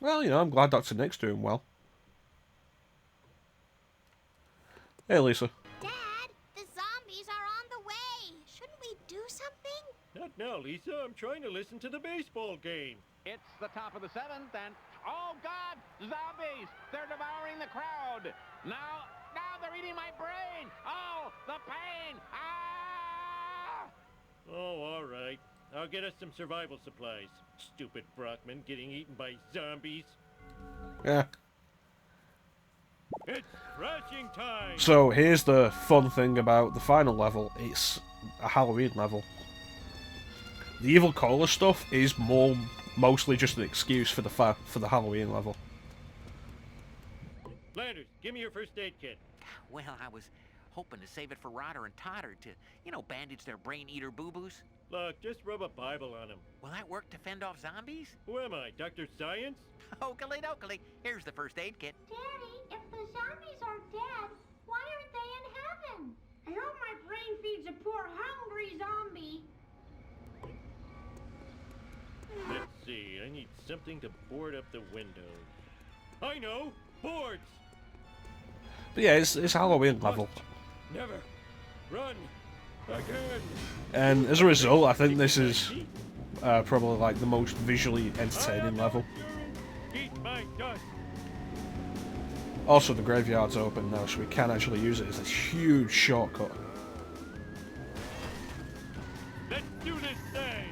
Well, you know, I'm glad Dr. Nick's doing well. Hey, Lisa. Dad, the zombies are on the way. Shouldn't we do something? Not now, Lisa. I'm trying to listen to the baseball game. It's the top of the seventh, and oh God, zombies! They're devouring the crowd. Now they're eating my brain. Oh, the pain! Ah! Oh, all right. I'll get us some survival supplies. Stupid Brockman getting eaten by zombies. Yeah. It's crashing time! So here's the fun thing about the final level. It's a Halloween level. The evil cola stuff is mostly just an excuse for the Halloween level. Landers, give me your first aid kit. Well, I was hoping to save it for Rodder and Totter to, bandage their brain-eater boo-boos. Look, just rub a Bible on them. Will that work to fend off zombies? Who am I, Dr. Science? Oakley dokley. Here's the first aid kit. Daddy, if the zombies are dead, why aren't they in heaven? I hope my brain feeds a poor hungry zombie. Let's see, I need something to board up the windows. I know! Boards! But yeah, it's Halloween level. Never! Run! Again! And as a result, I think this is probably like the most visually entertaining level. Eat my dust! Also, the graveyard's open now, so we can actually use it as a huge shortcut. Let's do this thing!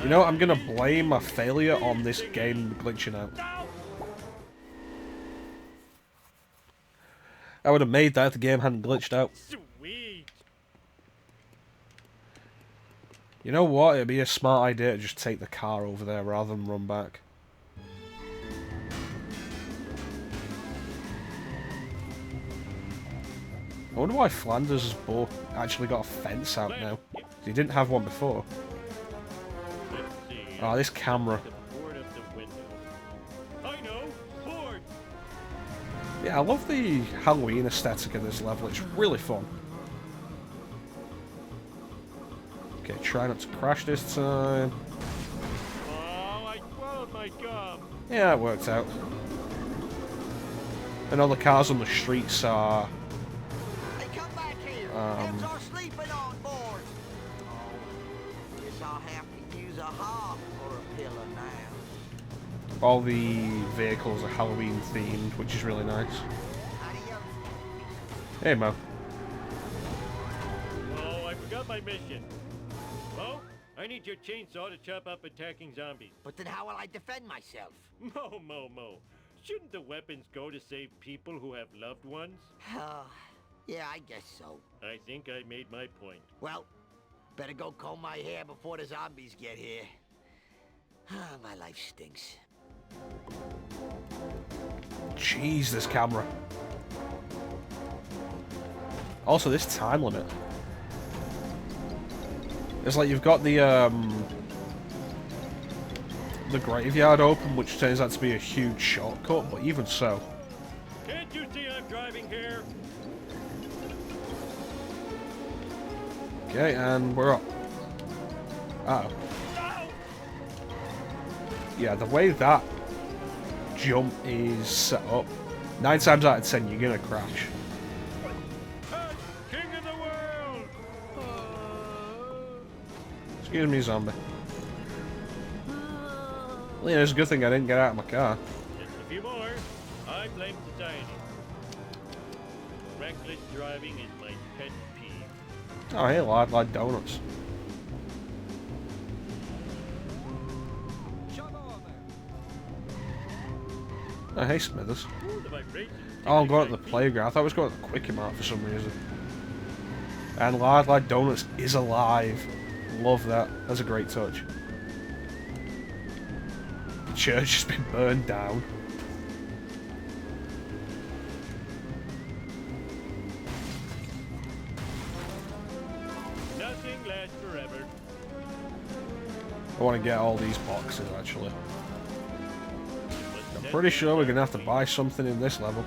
You know, I'm gonna blame my failure on this game glitching out. I would have made that if the game hadn't glitched out. Sweet! You know what? It'd be a smart idea to just take the car over there rather than run back. I wonder why Flanders has actually got a fence out now. He didn't have one before. Oh, this camera. Yeah, I love the Halloween aesthetic of this level. It's really fun. Okay, try not to crash this time. Oh, I swallowed my gum. Yeah, it worked out. And all the cars on the streets are... Hey, come back here. Kids are sleeping on board. Oh, guess I'll have to use a hop or a pillow now. all the vehicles are Halloween themed, which is really nice. Hey, Mo. Oh, I forgot my mission. Mo, I need your chainsaw to chop up attacking zombies. But then how will I defend myself? Mo. Shouldn't the weapons go to save people who have loved ones? Yeah, I guess so. I think I made my point. Well, better go comb my hair before the zombies get here. My life stinks. Jeez, this camera. Also, this time limit. It's like you've got the graveyard open, which turns out to be a huge shortcut, but even so. Can't you see I'm driving here? Okay, and we're up. Uh-oh. Yeah, the way that jump is set up, 9 times out of 10 you're gonna crash. King of the world! Excuse me, zombie. Well, yeah, it's a good thing I didn't get out of my car. Just a few more. I blame society. Reckless driving is my pet peeve. Oh, hey, lad, donuts. Oh, hey, Smithers. Ooh, the vibrations. Oh, I'm going to the playground. I thought I was going to the Quickie Mart for some reason. And Lad Donuts is alive. Love that. That's a great touch. The church has been burned down. Nothing lasts forever. I want to get all these boxes, actually. I'm pretty sure we're going to have to buy something in this level.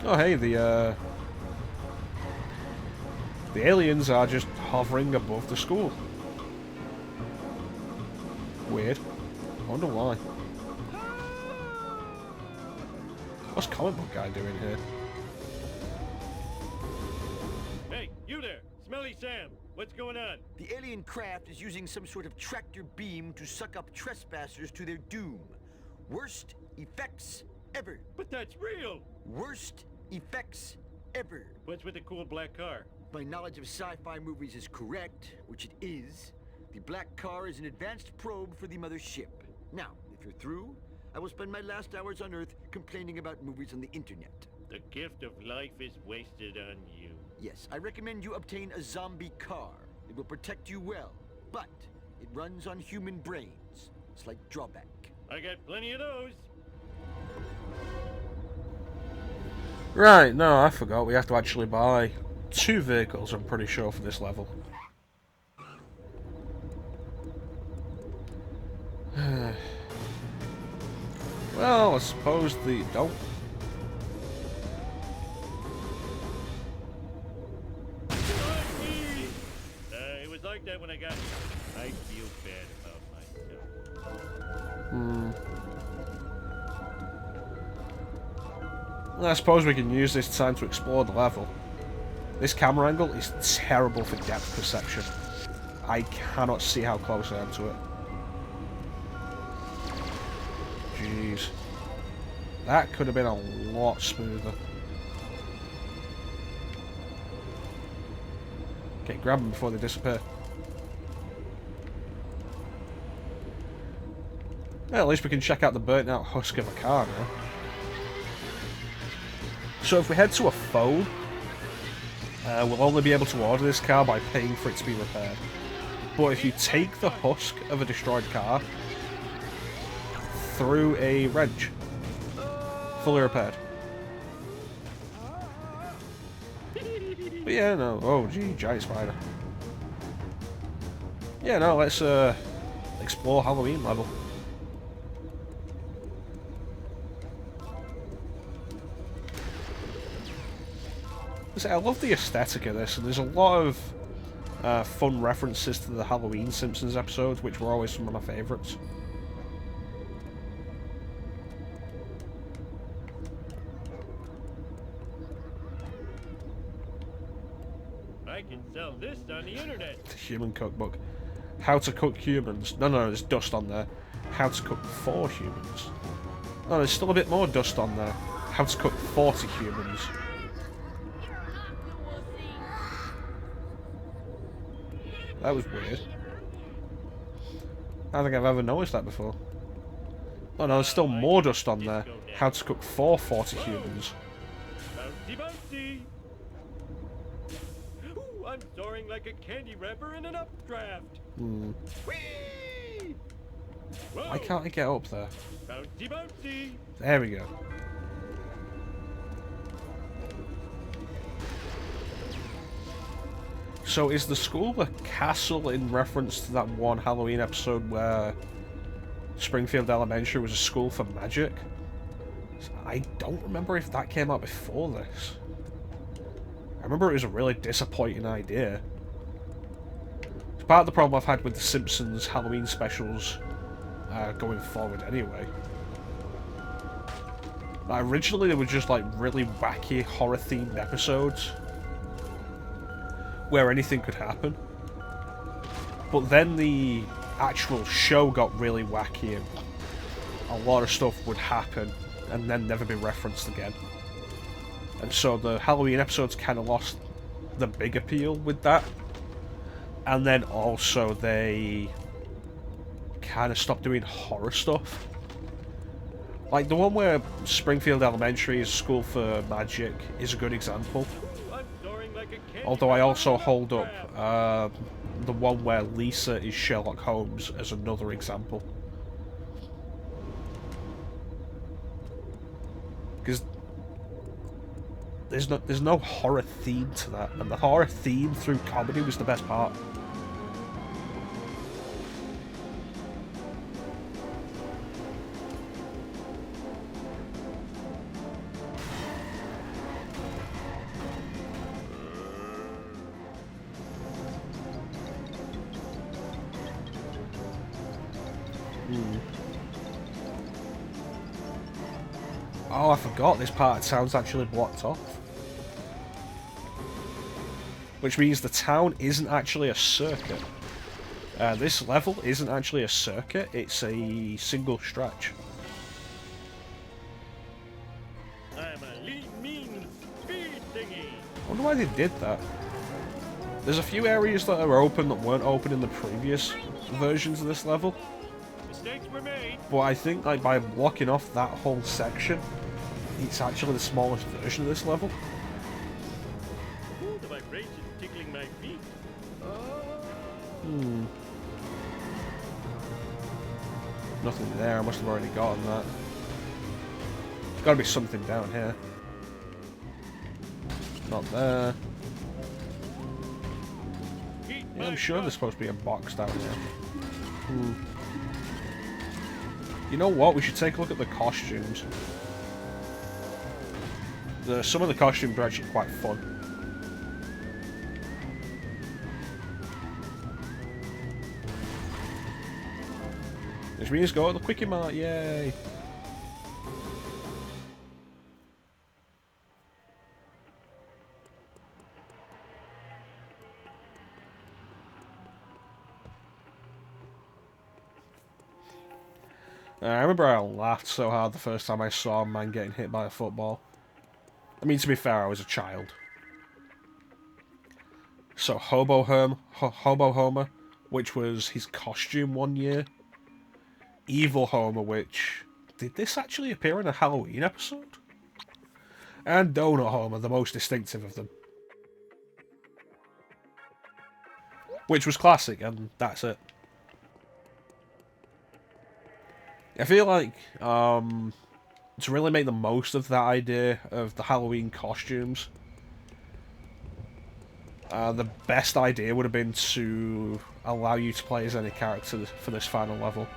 Oh, hey, the aliens are just hovering above the school. weird. I wonder why. What's comic book guy doing here? Hey, you there! Smelly Sam! What's going on? The alien craft is using some sort of tractor beam to suck up trespassers to their doom. Worst effects ever. But that's real! Worst effects ever. What's with the cool black car? If my knowledge of sci-fi movies is correct, which it is, the black car is an advanced probe for the mother ship. Now, if you're through, I will spend my last hours on Earth complaining about movies on the internet. The gift of life is wasted on you. Yes, I recommend you obtain a zombie car. It will protect you well, but it runs on human brains. Slight drawback. I got plenty of those. Right, no, I forgot. We have to actually buy 2 vehicles, I'm pretty sure, for this level. Well, I suppose the... Don't. It was like that when I got... I feel bad about myself. Well, I suppose we can use this time to explore the level. This camera angle is terrible for depth perception. I cannot see how close I am to it. Jeez. That could have been a lot smoother. Okay, grab them before they disappear. Well, at least we can check out the burnt out husk of a car now. So if we head to a phone, we'll only be able to order this car by paying for it to be repaired. But if you take the husk of a destroyed car through a wrench, fully repaired. But yeah, no. Oh, gee, giant spider. Yeah, no, let's explore Halloween level. I love the aesthetic of this, and there's a lot of fun references to the Halloween Simpsons episodes, which were always some of my favourites. I can sell this on the internet. The human cookbook. How to cook humans. No, there's dust on there. How to cook for humans. No, there's still a bit more dust on there. How to cook 40 humans. That was weird. I don't think I've ever noticed that before. Oh no, there's still more dust on there. How to cook for 40 humans. Bouncy, bouncy. Ooh, I'm soaring like a candy wrapper in an updraft. Whee! Why can't I get up there? Bouncy, bouncy. There we go. So is the school a castle in reference to that one Halloween episode where Springfield Elementary was a school for magic? I don't remember if that came out before this. I remember it was a really disappointing idea. It's part of the problem I've had with the Simpsons Halloween specials going forward anyway. Originally they were just like really wacky horror-themed episodes where anything could happen. But then the actual show got really wacky and a lot of stuff would happen and then never be referenced again. And so the Halloween episodes kind of lost the big appeal with that. And then also they kind of stopped doing horror stuff. Like the one where Springfield Elementary is a school for magic is a good example. Although I also hold up the one where Lisa is Sherlock Holmes as another example. Because there's no horror theme to that, and the horror theme through comedy was the best part. Oh, I forgot this part of town's actually blocked off. Which means the town isn't actually a circuit. This level isn't actually a circuit, it's a single stretch. I'm a mean speed thingy. I wonder why they did that. There's a few areas that are open that weren't open in the previous versions of this level. Mistakes were made. But I think like by blocking off that whole section, it's actually the smallest version of this level. Ooh, the vibrations tickling my feet. Nothing there, I must have already gotten that. There's gotta be something down here. Not there. Yeah, I'm sure there's supposed to be a box down there. You know what? We should take a look at the costumes. Some of the costumes are actually quite fun. Which means go to the Quickie Mart, yay! I remember I laughed so hard the first time I saw a man getting hit by a football. I mean, to be fair, I was a child. So, Hobo Homer, which was his costume one year. Evil Homer, which... Did this actually appear in a Halloween episode? And Donut Homer, the most distinctive of them. Which was classic, and that's it. I feel like, to really make the most of that idea of the Halloween costumes, the best idea would have been to allow you to play as any character for this final level.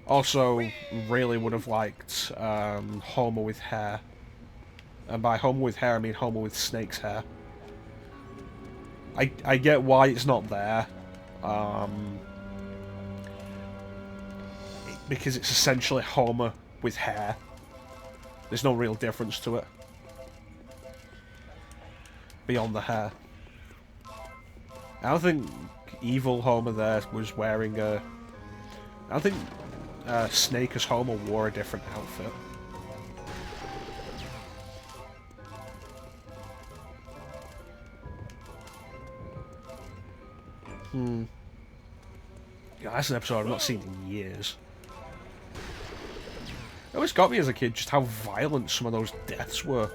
Also, really would have liked Homer with hair. And by Homer with hair, I mean Homer with snake's hair. I get why it's not there. Because it's essentially Homer with hair. There's no real difference to it. Beyond the hair. I don't think evil Homer there was wearing a... I don't think Snake as Homer wore a different outfit. Yeah, that's an episode I've not seen in years. It always got me as a kid just how violent some of those deaths were.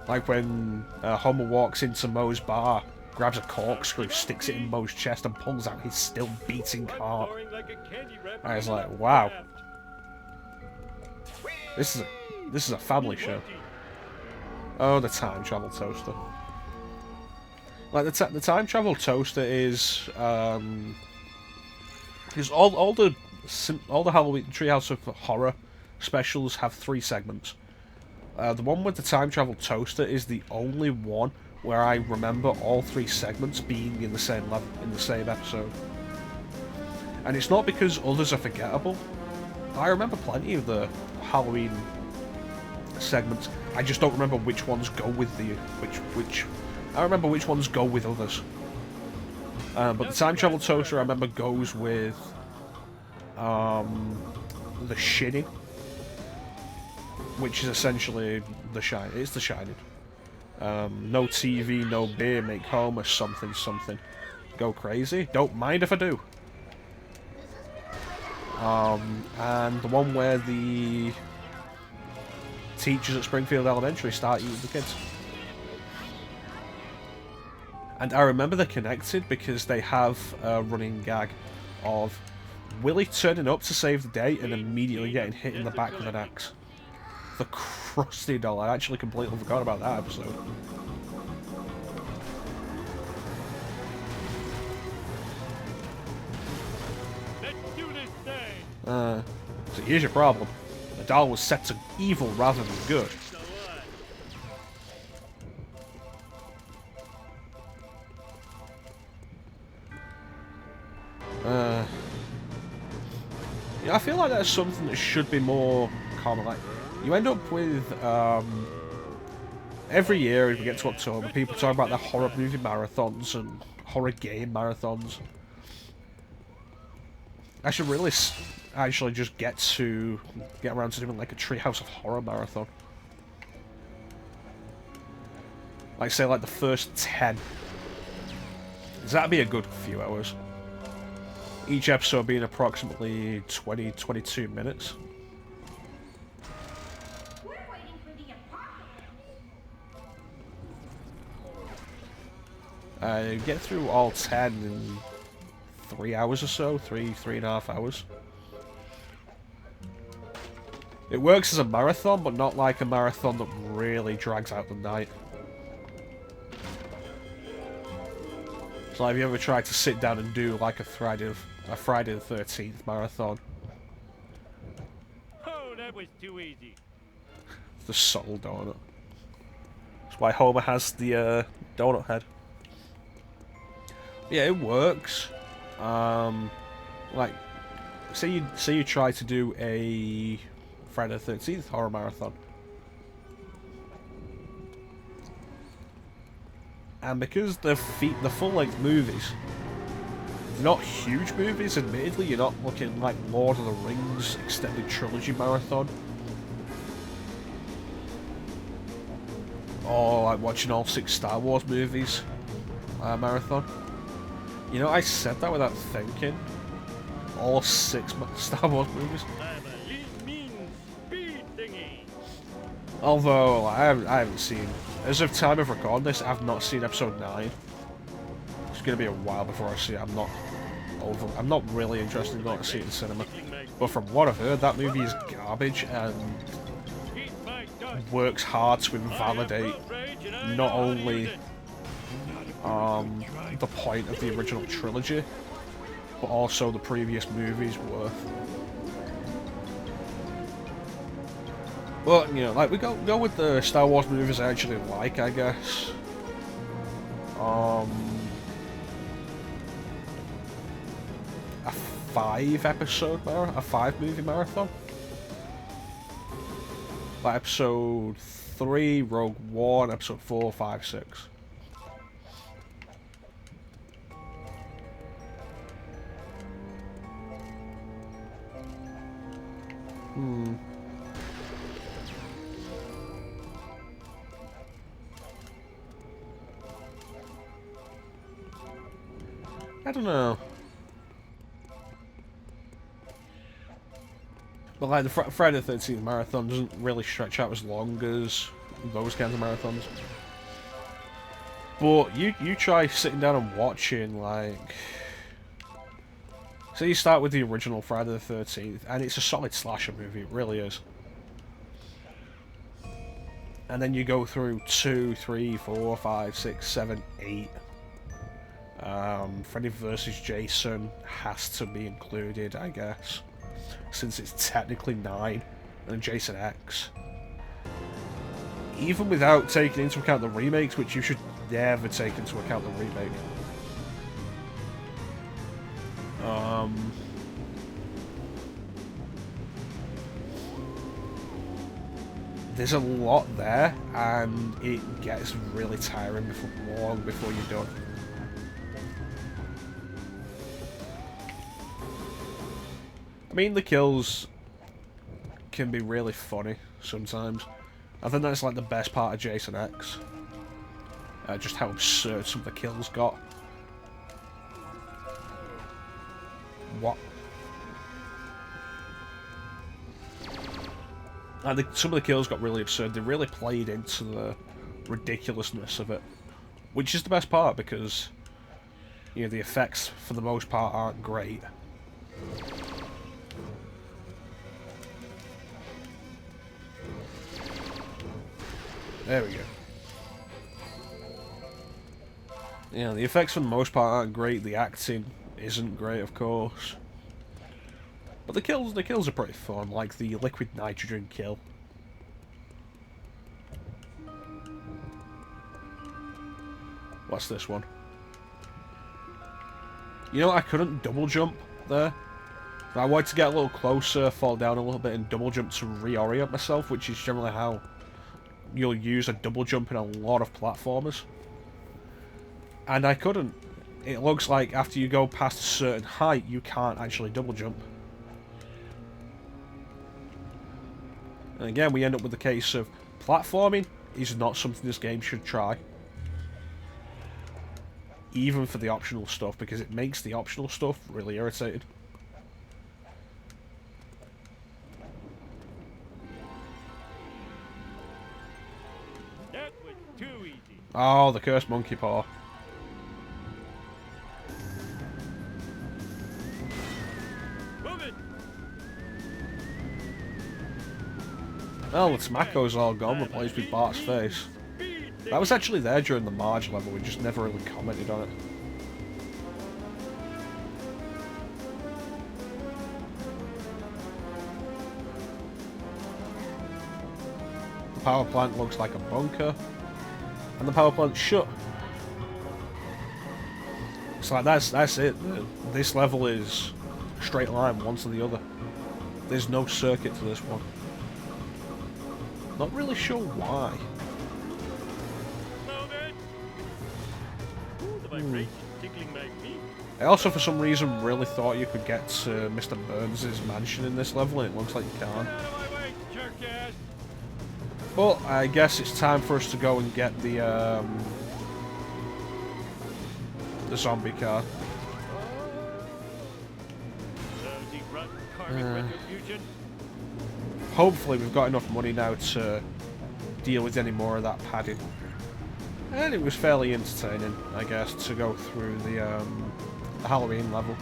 Like when Homer walks into Moe's bar, grabs a corkscrew, sticks it in Moe's chest and pulls out his still beating heart. I was like, wow. This is a family show. Oh, the time travel toaster. Like the time travel toaster is because all the Halloween Treehouse of Horror specials have 3 segments. The one with the time travel toaster is the only one where I remember all 3 segments being in the same level in the same episode. And it's not because others are forgettable. I remember plenty of the Halloween segments. I just don't remember which ones go with the which. I remember which ones go with others. But the time travel toaster I remember goes with the Shining, which is essentially the Shining. It's the Shining. No TV, no beer, make Homer something something. Go crazy. Don't mind if I do. And the one where the teachers at Springfield Elementary start eating the kids. And I remember they're connected because they have a running gag of Willie turning up to save the day and immediately getting hit in the back with an axe. The Krusty doll. I actually completely forgot about that episode. Let's do this thing. So here's your problem. The doll was set to evil rather than good. So what? Yeah, I feel like that's something that should be more common. Like, you end up with every year as we get to October, people talk about their horror movie marathons and horror game marathons. I should really actually just get around to doing like a Treehouse of Horror marathon. Like, say, like the first 10. That'd be a good few hours. Each episode being approximately 20-22 minutes. We're waiting for the apocalypse. Get through all 10 in 3 hours or so, 3.5 hours. It works as a marathon, but not like a marathon that really drags out the night. So have you ever tried to sit down and do like a Friday the 13th marathon? Oh, that was too easy. The soul donut. That's why Homer has the donut head. Yeah, it works. Like, say you try to do a Friday the 13th horror marathon. And because they're full-length movies, they're not huge movies, admittedly, you're not looking like Lord of the Rings extended trilogy marathon. Or like watching all 6 Star Wars movies marathon. You know, I said that without thinking. All 6 Star Wars movies. I'm a mean speed thingy. Although, I haven't seen... As of time of recording this, I've not seen episode 9. It's going to be a while before I see it. I'm not really interested in going to see it in cinema. But from what I've heard, that movie is garbage and works hard to invalidate not only the point of the original trilogy, but also the previous movies' worth. But, you know, like, we go with the Star Wars movies I actually like, I guess. A 5-movie marathon. Like episode 3, Rogue One, episode 4, 5, 6. I don't know. But like the Friday the 13th marathon doesn't really stretch out as long as those kinds of marathons. But you try sitting down and watching, like... So you start with the original Friday the 13th, and it's a solid slasher movie, it really is. And then you go through 2, 3, 4, 5, 6, 7, 8. Freddy vs. Jason has to be included, I guess, since it's technically 9, and Jason X. Even without taking into account the remakes, which you should never take into account the remake. There's a lot there, and it gets really tiring long before you're done. I mean, the kills can be really funny sometimes. I think that's like the best part of Jason X. Just how absurd some of the kills got. What? And some of the kills got really absurd. They really played into the ridiculousness of it. Which is the best part, because, you know, the effects, for the most part, aren't great. There we go. Yeah, the effects for the most part aren't great. The acting isn't great, of course. But the kills are pretty fun, like the liquid nitrogen kill. What's this one? You know, I couldn't double jump there. I wanted to get a little closer, fall down a little bit, and double jump to reorient myself, which is generally how you'll use a double jump in a lot of platformers. And I couldn't. It looks like after you go past a certain height, you can't actually double jump. And again, we end up with the case of platforming is not something this game should try. Even for the optional stuff, because it makes the optional stuff really irritated. That was too easy. Oh, the cursed monkey paw. Move it. Well, the tobacco's all gone, replaced with Bart's face. That was actually there during the Marge level, we just never really commented on it. The power plant looks like a bunker, and the power plant's shut. It's like, that's it. This level is straight line, one to the other. There's no circuit to this one. Not really sure why. I also, for some reason, really thought you could get to Mr. Burns' mansion in this level, and it looks like you can't. But I guess it's time for us to go and get the zombie car. Hopefully we've got enough money now to deal with any more of that padding. And it was fairly entertaining, I guess, to go through the Halloween level.